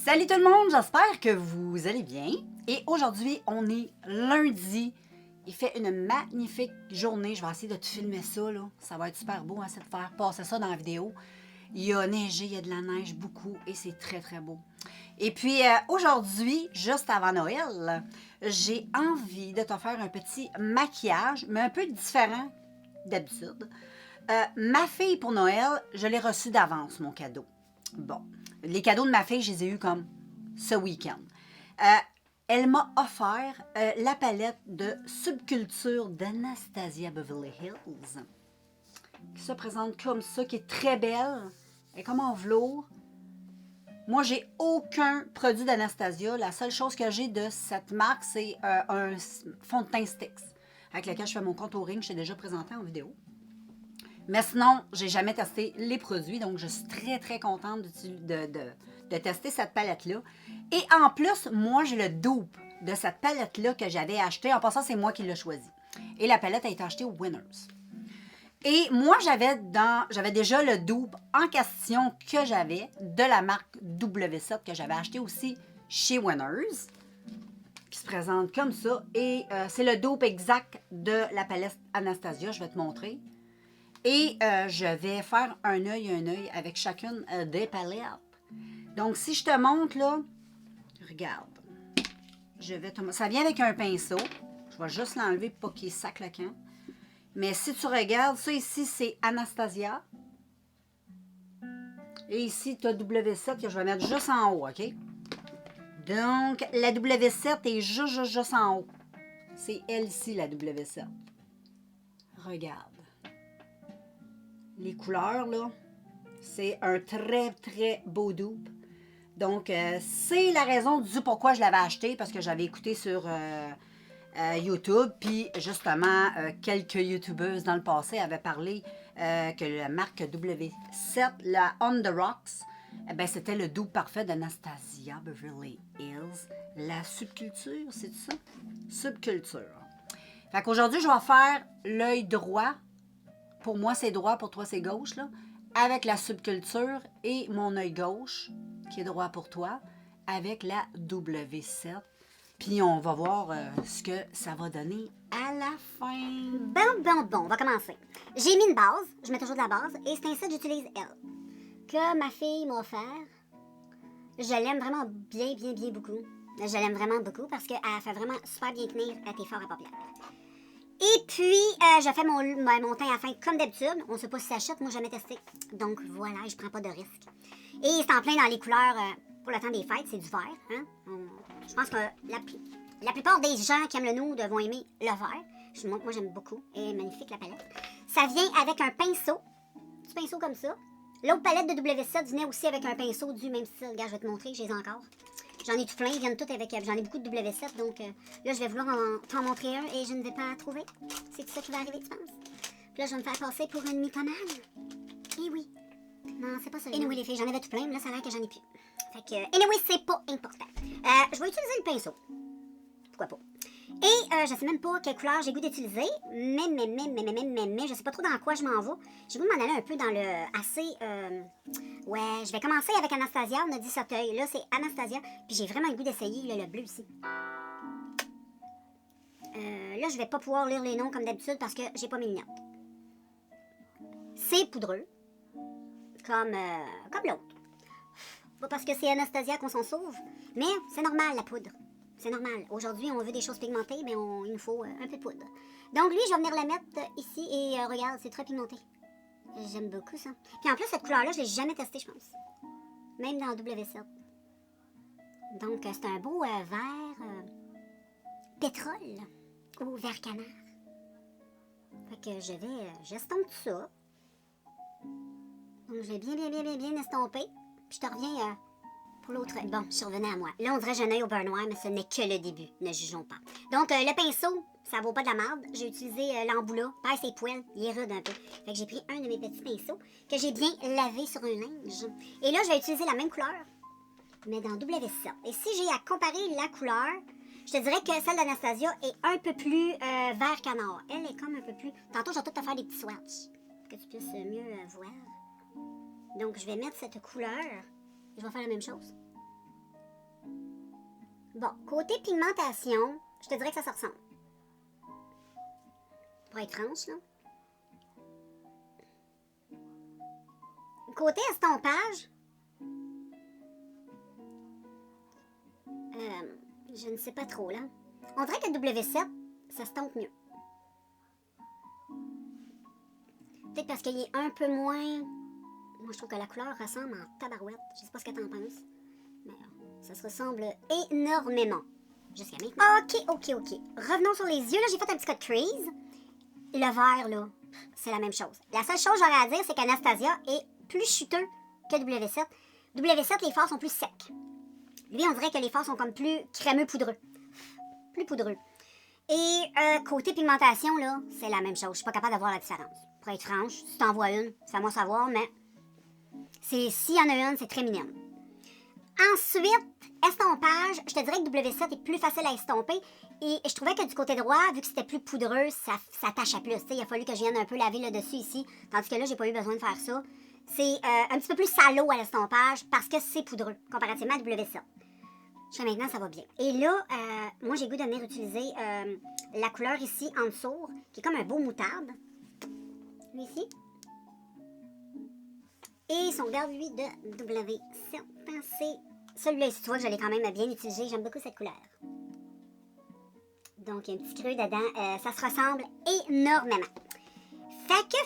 Salut tout le monde, j'espère que vous allez bien. Et aujourd'hui, on est lundi. Il fait une magnifique journée. Je vais essayer de te filmer ça, là. Ça va être super beau, hein, c'est de faire passer ça dans la vidéo. Il y a neigé, il y a de la neige beaucoup et c'est très très beau. Et puis aujourd'hui, juste avant Noël, j'ai envie de te faire un petit maquillage, mais un peu différent d'habitude. Ma fille pour Noël, je l'ai reçu d'avance, mon cadeau. Bon, les cadeaux de ma fille, je les ai eus comme ce week-end. Elle m'a offert la palette de Subculture d'Anastasia Beverly Hills, qui se présente comme ça, qui est très belle. Elle est comme en velours. Moi, j'ai aucun produit d'Anastasia. La seule chose que j'ai de cette marque, c'est un fond de teint Stix, avec lequel je fais mon contouring. Je t'ai déjà présenté en vidéo. Mais sinon, j'ai jamais testé les produits, donc je suis très, très contente de tester cette palette-là. Et en plus, moi, j'ai le dupe de cette palette-là que j'avais achetée. En passant, c'est moi qui l'ai choisie. Et la palette a été achetée au Winners. Et moi, j'avais déjà le dupe en question que j'avais de la marque W7 que j'avais acheté aussi chez Winners, qui se présente comme ça. Et c'est le dupe exact de la palette Anastasia. Je vais te montrer. Et je vais faire un œil avec chacune des palettes. Donc, si je te montre, là, regarde. Ça vient avec un pinceau. Je vais juste l'enlever pour pas qu'il sac le camp. Mais si tu regardes, ça ici, c'est Anastasia. Et ici, tu as W7 que je vais mettre juste en haut, OK? Donc, la W7 est juste en haut. C'est elle ici, la W7. Regarde. Les couleurs, là, c'est un très, très beau dupe. Donc, c'est la raison du pourquoi je l'avais acheté, parce que j'avais écouté sur YouTube, puis justement, quelques YouTubeuses dans le passé avaient parlé que la marque W7, la On The Rocks, ben, c'était le dupe parfait d'Anastasia Beverly Hills. La subculture, c'est ça? Subculture. Fait qu'aujourd'hui, je vais faire l'œil droit. Pour moi, c'est droit, pour toi, c'est gauche, là. Avec la subculture et mon œil gauche, qui est droit pour toi, avec la W7. Puis on va voir ce que ça va donner à la fin. Bon, on va commencer. J'ai mis une base, je mets toujours de la base, et c'est ainsi que j'utilise elle, que ma fille m'a offert. Je l'aime vraiment bien beaucoup. Je l'aime vraiment beaucoup parce qu'elle fait vraiment super bien tenir tes fards à paupières. Et puis, je fais mon teint à fin comme d'habitude. On ne sait pas si ça achète, moi, j'ai jamais testé. Donc voilà, je prends pas de risque. Et c'est en plein dans les couleurs pour le temps des fêtes, c'est du vert. Hein? Je pense que la plupart des gens qui aiment le nude vont aimer le vert. Moi, j'aime beaucoup. Elle est magnifique, la palette. Ça vient avec un pinceau. Un petit pinceau comme ça. L'autre palette de W7 venait aussi avec un pinceau du même style. Regarde, je vais te montrer, j'ai encore. J'en ai tout plein, ils viennent tous avec... J'en ai beaucoup de W7, donc là, je vais vouloir t'en montrer un et je ne vais pas trouver. C'est ça qui va arriver, tu penses? Puis là, je vais me faire passer pour une mythomane. Eh oui. Non, c'est pas ça. Anyway, les filles, j'en avais tout plein, mais là, ça a l'air que j'en ai plus. Fait que, anyway, c'est pas important. Je vais utiliser le pinceau. Pourquoi pas? Et je sais même pas quelle couleur j'ai goût d'utiliser, mais je sais pas trop dans quoi je m'en vais. J'ai goût de m'en aller un peu dans le assez... Ouais, je vais commencer avec Anastasia, on a dit Soteuil. Là, c'est Anastasia, puis j'ai vraiment le goût d'essayer le bleu ici. Là, je vais pas pouvoir lire les noms comme d'habitude parce que j'ai pas mes lunettes. C'est poudreux, comme l'autre. Pas parce que c'est Anastasia qu'on s'en sauve, mais c'est normal, la poudre. C'est normal. Aujourd'hui, on veut des choses pigmentées, mais il nous faut un peu de poudre. Donc lui, je vais venir la mettre ici et regarde, c'est très pigmenté. J'aime beaucoup ça. Puis en plus, cette couleur-là, je l'ai jamais testée, je pense. Même dans W7. Donc, c'est un beau vert pétrole ou vert canard. Fait que j'estompe tout ça. Donc, je vais bien estomper. Puis je te reviens... pour l'autre, bon, je suis revenue à moi. Là, on dirait que j'ai un œil au beurre noir, mais ce n'est que le début. Ne jugeons pas. Donc, le pinceau, ça vaut pas de la merde. J'ai utilisé l'embout-là. Pareil, ses poils, il est rude un peu. Fait que j'ai pris un de mes petits pinceaux que j'ai bien lavé sur un linge. Et là, je vais utiliser la même couleur, mais dans W7. Et si j'ai à comparer la couleur, je te dirais que celle d'Anastasia est un peu plus vert canard. Elle est comme un peu plus... Tantôt, je vais tout te faire des petits swatchs pour que tu puisses mieux voir. Donc, je vais mettre cette couleur. Je vais faire la même chose. Bon, côté pigmentation, je te dirais que ça se ressemble. Pour être franche, là. Côté estompage, je ne sais pas trop, là. On dirait que le W7, ça se tombe mieux. Peut-être parce qu'il est un peu moins... Moi, je trouve que la couleur ressemble en tabarouette. Je sais pas ce que t'en penses. Mais ça se ressemble énormément. Jusqu'à maintenant. OK. Revenons sur les yeux. Là, j'ai fait un petit cut crease. Le vert, là, c'est la même chose. La seule chose que j'aurais à dire, c'est qu'Anastasia est plus chuteux que W7. W7, les fards sont plus secs. Lui, on dirait que les fards sont comme plus crémeux poudreux. Plus poudreux. Et côté pigmentation, là, c'est la même chose. Je suis pas capable de voir la différence. Pour être franche, si t'en vois une, fais-moi savoir, mais s'il y en a une, c'est très minime. Ensuite, estompage, je te dirais que W7 est plus facile à estomper. Et je trouvais que du côté droit, vu que c'était plus poudreux, ça tâchait plus. T'sais, il a fallu que je vienne un peu laver le dessus ici. Tandis que là, j'ai pas eu besoin de faire ça. C'est un petit peu plus salaud à l'estompage parce que c'est poudreux, comparativement à W7. Jusqu'à maintenant, ça va bien. Et là, moi, j'ai goût de venir utiliser la couleur ici, en dessous, qui est comme un beau moutarde. Lui ici. Et son garde, lui, de W7. C'est celui-là ici. Tu vois que je l'ai quand même bien utilisé. J'aime beaucoup cette couleur. Donc, il y a un petit creux dedans. Ça se ressemble énormément. Fait que,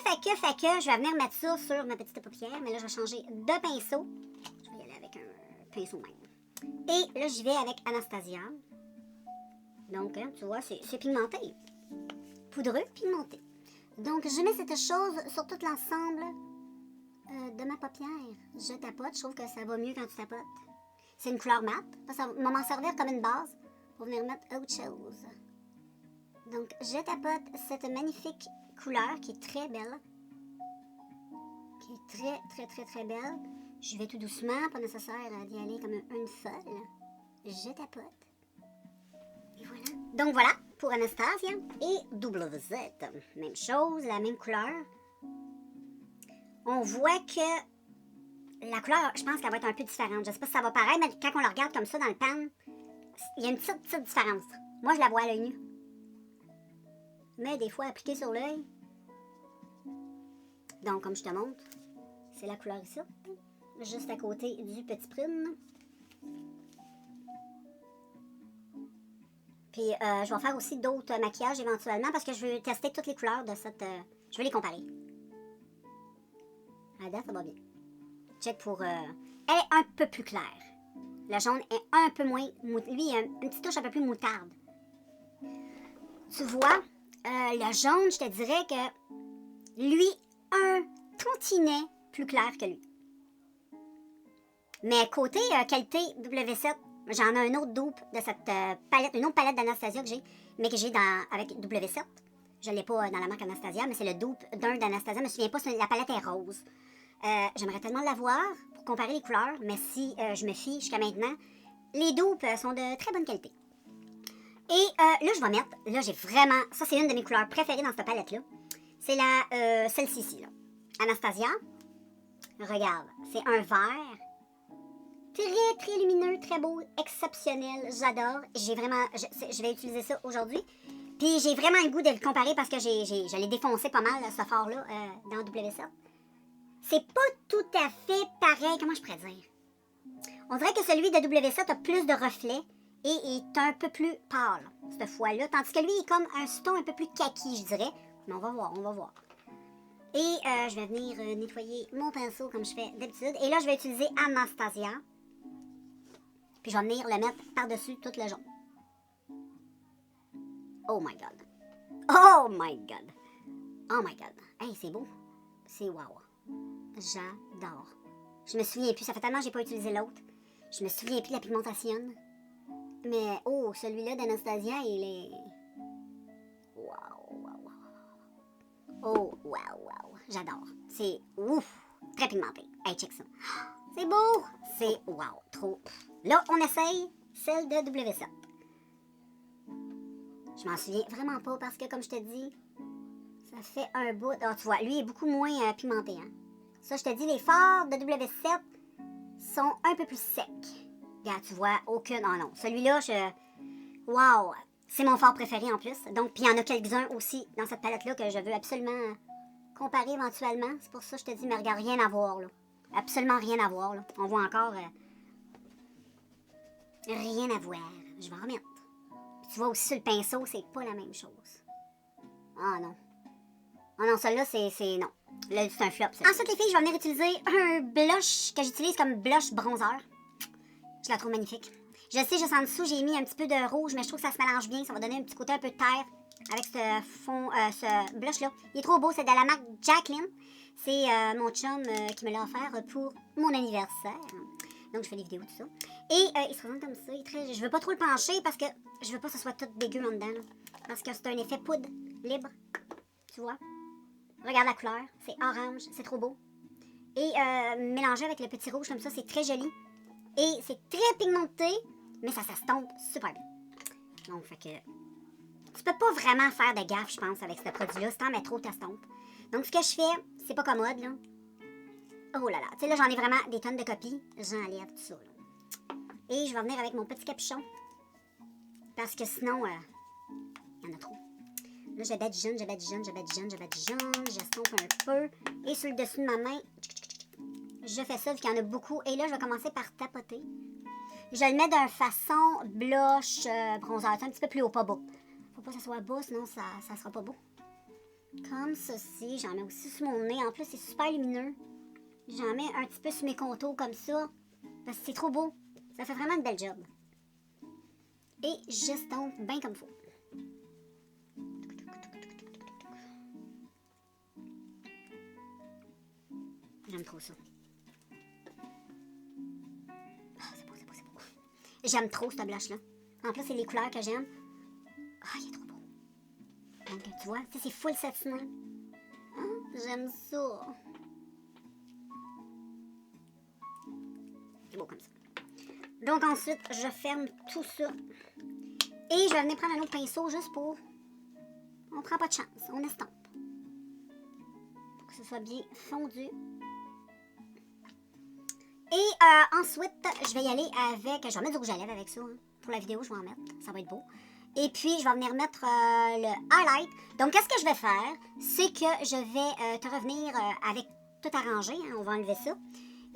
je vais venir mettre ça sur ma petite paupière. Mais là, je vais changer de pinceau. Je vais y aller avec un pinceau même. Et là, j'y vais avec Anastasia. Donc, hein, tu vois, c'est pigmenté. Poudreux, pigmenté. Donc, je mets cette chose sur tout l'ensemble de ma paupière. Je tapote. Je trouve que ça va mieux quand tu tapotes. C'est une couleur mate. Ça va m'en servir comme une base pour venir mettre autre chose. Donc, je tapote cette magnifique couleur qui est très belle. Qui est très belle. Je vais tout doucement, pas nécessaire d'y aller comme une folle. Je tapote. Et voilà. Donc voilà, pour Anastasia et WZ. Même chose, la même couleur. On voit que la couleur, je pense qu'elle va être un peu différente. Je sais pas si ça va paraître, mais quand on la regarde comme ça dans le pan, il y a une petite différence. Moi, je la vois à l'œil nu. Mais des fois, appliquée sur l'œil. Donc, comme je te montre, c'est la couleur ici. Juste à côté du petit prune. Puis, je vais faire aussi d'autres maquillages éventuellement parce que je veux tester toutes les couleurs de cette... je veux les comparer. À date, ça va bien. Check pour... elle est un peu plus claire. Le jaune est un peu moins... Lui, il a une petite touche un peu plus moutarde. Tu vois, le jaune, je te dirais que lui, un tantinet plus clair que lui. Mais côté qualité W7, j'en ai un autre dupe de cette palette, une autre palette d'Anastasia que j'ai, mais que j'ai avec W7. Je ne l'ai pas dans la marque Anastasia, mais c'est le dupe d'un d'Anastasia. Je me souviens pas si la palette est rose. J'aimerais tellement l'avoir pour comparer les couleurs, mais si je me fie jusqu'à maintenant, les dupes sont de très bonne qualité. Et là, je vais mettre, là j'ai vraiment, ça c'est une de mes couleurs préférées dans cette palette-là. C'est celle-ci ici, là. Anastasia. Regarde, c'est un vert. Très lumineux, très beau, exceptionnel, j'adore. Je vais utiliser ça aujourd'hui. Puis j'ai vraiment le goût de le comparer parce que je l'ai défoncé pas mal, ce fard-là, dans W7. C'est pas tout à fait pareil, comment je pourrais dire? On dirait que celui de W7 a plus de reflets et est un peu plus pâle, cette fois-là. Tandis que lui, il est comme un ton un peu plus kaki, je dirais. Mais on va voir. Et je vais venir nettoyer mon pinceau comme je fais d'habitude. Et là, je vais utiliser Anastasia. Puis je vais venir le mettre par-dessus tout le jaune. Oh my god. Hey, c'est beau. C'est wow. J'adore. Je me souviens plus, ça fait tellement que j'ai pas utilisé l'autre. Je me souviens plus de la pigmentation. Mais, oh, celui-là d'Anastasia, il est... Wow. Oh, wow. J'adore. C'est ouf. Très pigmenté. Hey, check ça. C'est beau. C'est wow. Trop. Là, on essaye celle de W7. Je m'en souviens vraiment pas parce que, comme je te dis, ça fait un bout. Oh, tu vois, lui est beaucoup moins pigmenté. Hein? Ça, je te dis, les fards de W7 sont un peu plus secs. Regarde, tu vois, aucune... Oh non, celui-là, Wow! C'est mon fard préféré en plus. Donc, puis il y en a quelques-uns aussi dans cette palette-là que je veux absolument comparer éventuellement. C'est pour ça que je te dis, mais regarde, rien à voir, là. Absolument rien à voir, là. On voit encore... rien à voir. Je vais en remettre. Puis tu vois aussi sur le pinceau, c'est pas la même chose. Ah non. Ah non, celle-là, c'est... Non. Là, c'est un flop, celle-là. Ensuite, les filles, je vais venir utiliser un blush que j'utilise comme blush bronzer. Je la trouve magnifique. Je sais, juste en dessous, j'ai mis un petit peu de rouge, mais je trouve que ça se mélange bien. Ça va donner un petit côté un peu de terre avec ce fond, ce blush-là. Il est trop beau, c'est de la marque Jacqueline. C'est mon chum qui me l'a offert pour mon anniversaire. Donc, je fais des vidéos, tout ça. Et il se présente comme ça. Il est très... Je veux pas trop le pencher parce que je veux pas que ce soit tout dégueu en dedans. Là. Parce que c'est un effet poudre libre. Tu vois? Regarde la couleur. C'est orange. C'est trop beau. Et mélangé avec le petit rouge comme ça, c'est très joli. Et c'est très pigmenté, mais ça s'estompe super bien. Donc, fait que... Tu peux pas vraiment faire de gaffe, je pense, avec ce produit-là. Si t'en mets trop, t'estompes. Donc, ce que je fais, c'est pas commode, là. Oh là là. Tu sais, là, j'en ai vraiment des tonnes de copies. J'enlève tout ça, là. Et je vais venir avec mon petit capuchon. Parce que sinon, il y en a trop. Là, je badigeonne, j'estompe un peu. Et sur le dessus de ma main, je fais ça, vu qu'il y en a beaucoup. Et là, je vais commencer par tapoter. Je le mets d'une façon blush, bronzer, un petit peu plus haut, pas bas. Faut pas que ça soit bas, sinon ça sera pas beau. Comme ceci. J'en mets aussi sur mon nez. En plus, c'est super lumineux. J'en mets un petit peu sur mes contours comme ça. Parce que c'est trop beau. Ça fait vraiment une belle job. Et j'estompe bien comme il faut. J'aime trop ça. Ah, c'est beau, c'est beau, c'est beau. J'aime trop ce blush-là. En plus, c'est les couleurs que j'aime. Ah, il est trop beau. Donc, tu vois, c'est full satinant. Hein? J'aime ça. C'est beau comme ça. Donc, ensuite, je ferme tout ça. Et je vais venir prendre un autre pinceau juste pour... On prend pas de chance, on estompe. Pour que ce soit bien fondu. Et ensuite, je vais y aller avec... Je vais mettre du rouge à lèvres avec ça. Hein. Pour la vidéo, je vais en mettre. Ça va être beau. Et puis, je vais venir mettre le highlight. Donc, qu'est-ce que je vais faire? C'est que je vais te revenir avec tout arrangé. Hein, on va enlever ça.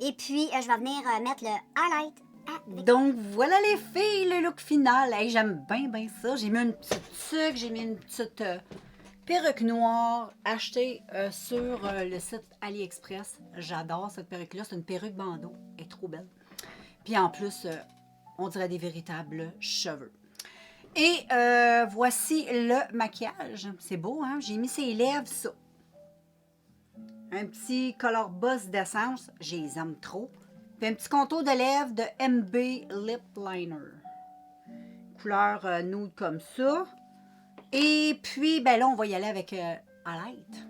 Et puis, je vais venir mettre le highlight. Donc, voilà les filles, le look final. Hey, j'aime bien ça. J'ai mis une petite tuque, j'ai mis une petite perruque noire achetée sur le site AliExpress. J'adore cette perruque-là. C'est une perruque bandeau. Elle est trop belle. Puis en plus, on dirait des véritables cheveux. Et voici le maquillage. C'est beau, hein? J'ai mis ses lèvres, ça. Un petit color boss d'essence. Je les aime trop. Puis un petit contour de lèvres de MB Lip Liner. Couleur nude comme ça. Et puis, ben là, on va y aller avec highlight.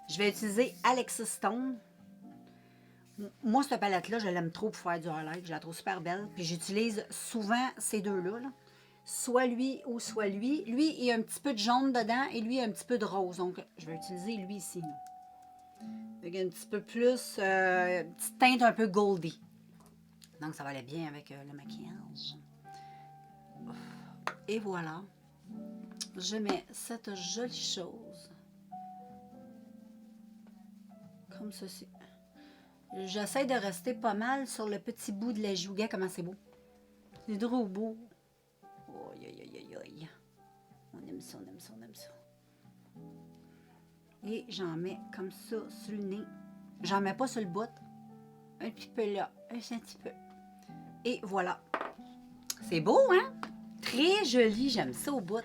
Je vais utiliser Alexis Stone. Moi, cette palette-là, je l'aime trop pour faire du highlight. Je la trouve super belle. Puis j'utilise souvent ces deux-là. Là. Soit lui ou soit lui. Lui, il y a un petit peu de jaune dedans et lui, il y a un petit peu de rose. Donc, je vais utiliser lui ici. Avec un petit peu plus, une petite teinte un peu goldie. Donc, ça va aller bien avec le maquillage. Et voilà. Je mets cette jolie chose. Comme ceci. J'essaie de rester pas mal sur le petit bout de la joue. Regarde comment c'est beau. C'est trop beau. Aïe, aïe, aïe, aïe. On aime ça, on aime ça, on aime ça. Et j'en mets comme ça sur le nez. J'en mets pas sur le bout. Un petit peu là, un petit peu. Et voilà. C'est beau, hein? Très joli, j'aime ça au bout.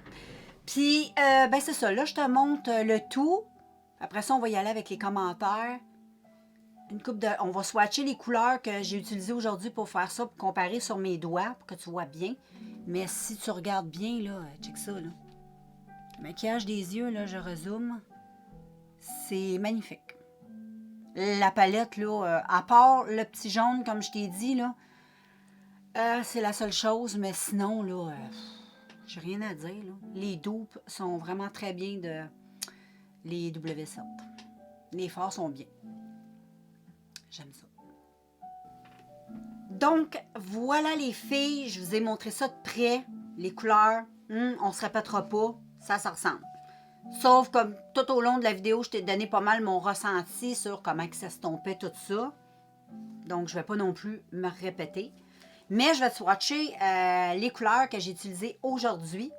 Puis, ben c'est ça. Là, je te montre le tout. Après ça, on va y aller avec les commentaires. On va swatcher les couleurs que j'ai utilisées aujourd'hui pour faire ça, pour comparer sur mes doigts, pour que tu vois bien. Mais si tu regardes bien, là, check ça, là. Le maquillage des yeux, là, je rezoome. C'est magnifique. La palette, là, à part le petit jaune, comme je t'ai dit, là, c'est la seule chose, mais sinon, là, j'ai rien à dire, là. Les dupes sont vraiment très bien de les W7. Les fards sont bien. J'aime ça. Donc, voilà les filles, je vous ai montré ça de près. Les couleurs, on se répétera pas, ça ressemble. Sauf comme tout au long de la vidéo, je t'ai donné pas mal mon ressenti sur comment que ça s'estompait tout ça. Donc, je vais pas non plus me répéter. Mais je vais te swatcher les couleurs que j'ai utilisées aujourd'hui.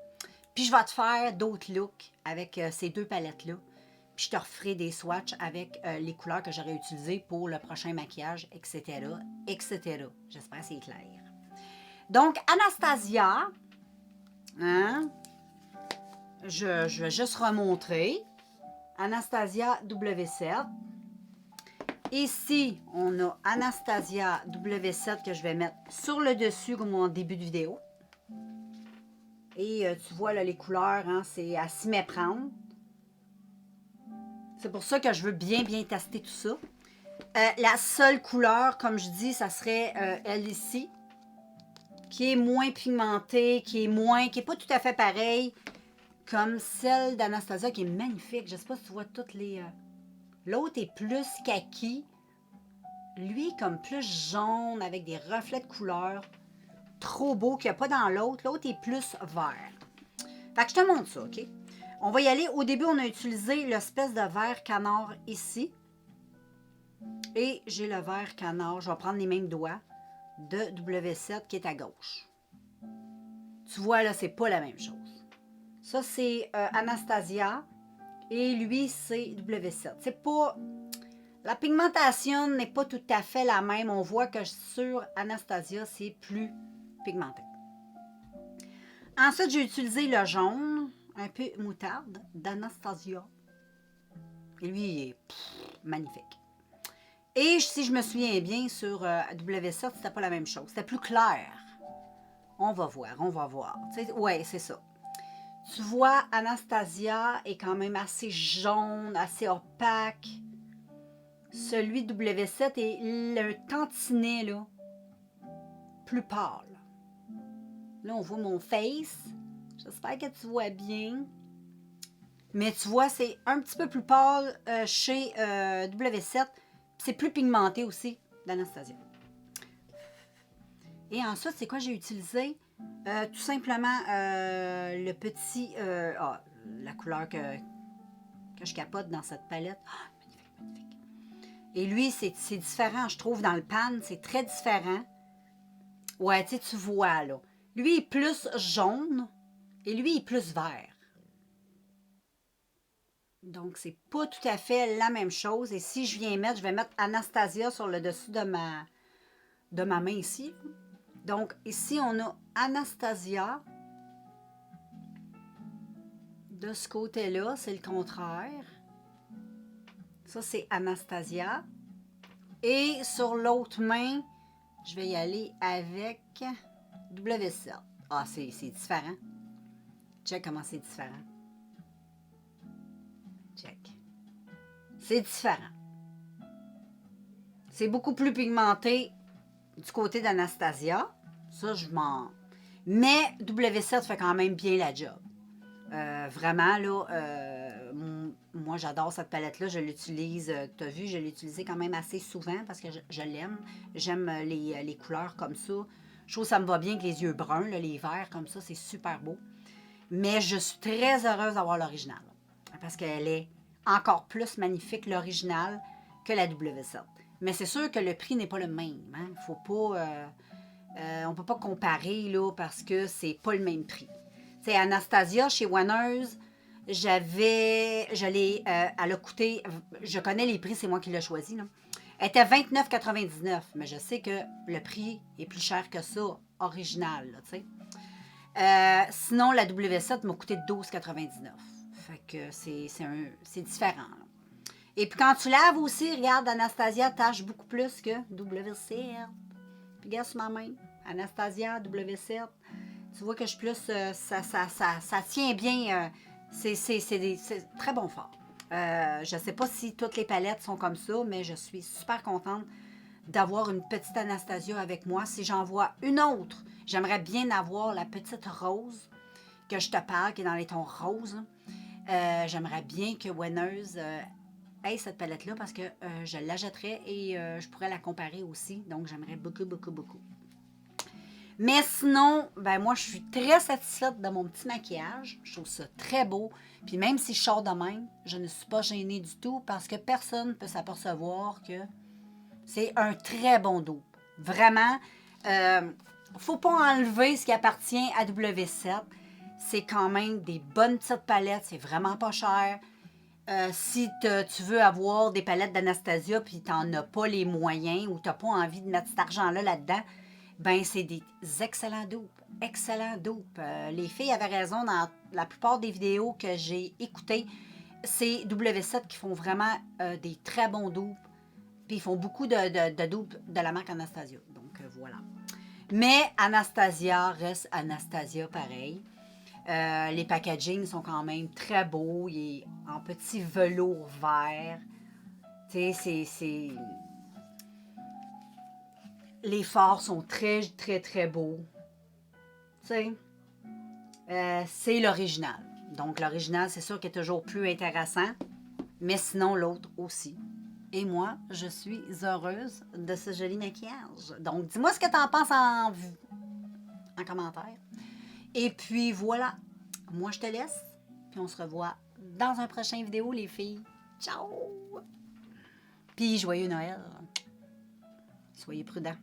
Puis, je vais te faire d'autres looks avec ces deux palettes-là. Puis, je te referai des swatchs avec les couleurs que j'aurais utilisées pour le prochain maquillage, etc., etc. J'espère que c'est clair. Donc, Anastasia, hein, je vais juste remontrer. Anastasia W7. Ici, on a Anastasia W7 que je vais mettre sur le dessus comme en début de vidéo. Et tu vois là, les couleurs, hein, c'est à s'y méprendre. C'est pour ça que je veux bien tester tout ça. La seule couleur, comme je dis, ça serait elle ici, qui est moins pigmentée, qui est pas tout à fait pareille comme celle d'Anastasia, qui est magnifique. Je sais pas si tu vois toutes les... L'autre est plus kaki. Lui, comme plus jaune, avec des reflets de couleur. Trop beau qu'il n'y a pas dans l'autre. L'autre est plus vert. Fait que je te montre ça, OK? On va y aller. Au début, on a utilisé l'espèce de vert canard ici. Et j'ai le vert canard, je vais prendre les mêmes doigts, de W7 qui est à gauche. Tu vois, là, c'est pas la même chose. Ça, c'est Anastasia. Et lui, c'est W7. C'est pas... La pigmentation n'est pas tout à fait la même. On voit que sur Anastasia, c'est plus pigmenté. Ensuite, j'ai utilisé le jaune, un peu moutarde, d'Anastasia. Et lui, il est magnifique. Et si je me souviens bien, sur W7, c'était pas la même chose. C'était plus clair. On va voir, on va voir. Oui, c'est ça. Tu vois, Anastasia est quand même assez jaune, assez opaque. Celui de W7 est le tantinet, là, plus pâle. Là, on voit mon face. J'espère que tu vois bien. Mais tu vois, c'est un petit peu plus pâle chez W7. C'est plus pigmenté aussi d'Anastasia. Et ensuite, c'est quoi j'ai utilisé? Tout simplement le petit... la couleur que je capote dans cette palette. Ah, magnifique, magnifique. Et lui, c'est différent, je trouve, dans le pan. C'est très différent. Ouais, tu vois, là. Lui est plus jaune et lui est plus vert. Donc, c'est pas tout à fait la même chose. Et si je viens mettre, je vais mettre Anastasia sur le dessus de ma main ici. Donc, ici, on a Anastasia. De ce côté-là, c'est le contraire. Ça, c'est Anastasia. Et sur l'autre main, je vais y aller avec W7. Ah, c'est différent. Check comment c'est différent. Check. C'est différent. C'est beaucoup plus pigmenté du côté d'Anastasia. Ça, je m'en... Mais W7 fait quand même bien la job. Vraiment, là, moi, j'adore cette palette-là. Je l'utilise, tu as vu, je l'ai utilisée quand même assez souvent parce que je l'aime. J'aime les couleurs comme ça. Je trouve que ça me va bien avec les yeux bruns, là, les verts comme ça, c'est super beau. Mais je suis très heureuse d'avoir l'original parce qu'elle est encore plus magnifique, l'original, que la W7. Mais c'est sûr que le prix n'est pas le même. Hein? Faut pas, on ne peut pas comparer là, parce que c'est pas le même prix. C'est Anastasia chez Winners, elle a coûté, je connais les prix, c'est moi qui l'ai choisi. Là. Elle était 29,99, mais je sais que le prix est plus cher que ça, original. Là, sinon, la W7 m'a coûté 12,99. Fait que c'est différent. Là. Et puis quand tu laves aussi, regarde, Anastasia tâche beaucoup plus que W7. Puis regarde sur ma main, Anastasia, W7. Tu vois que je suis plus... ça tient bien. C'est très bon fort. Je ne sais pas si toutes les palettes sont comme ça, mais je suis super contente d'avoir une petite Anastasia avec moi. Si j'en vois une autre, j'aimerais bien avoir la petite rose que je te parle, qui est dans les tons roses. J'aimerais bien que Winners hey, cette palette-là parce que je l'achèterais et je pourrais la comparer aussi. Donc, j'aimerais beaucoup, beaucoup, beaucoup. Mais sinon, ben moi, je suis très satisfaite de mon petit maquillage. Je trouve ça très beau. Puis même si je sors de même, je ne suis pas gênée du tout parce que personne ne peut s'apercevoir que c'est un très bon dupe. Vraiment, faut pas enlever ce qui appartient à W7. C'est quand même des bonnes petites palettes. C'est vraiment pas cher. Si tu veux avoir des palettes d'Anastasia puis tu n'en as pas les moyens ou tu n'as pas envie de mettre cet argent-là là-dedans, ben c'est des excellents dupes. Excellents dupes. Les filles avaient raison dans la plupart des vidéos que j'ai écoutées. C'est W7 qui font vraiment des très bons dupes. Puis ils font beaucoup de dupes de la marque Anastasia. Donc voilà. Mais Anastasia reste Anastasia pareil. Les packagings sont quand même très beaux. Il est en petit velours vert. Tu sais, c'est... Les fards sont très, très, très beaux. Tu sais, c'est l'original. Donc, l'original, c'est sûr qu'il est toujours plus intéressant. Mais sinon, l'autre aussi. Et moi, je suis heureuse de ce joli maquillage. Donc, dis-moi ce que tu en penses en commentaire. Et puis, voilà. Moi, je te laisse. Puis, on se revoit dans un prochain vidéo, les filles. Ciao! Puis, joyeux Noël. Soyez prudents.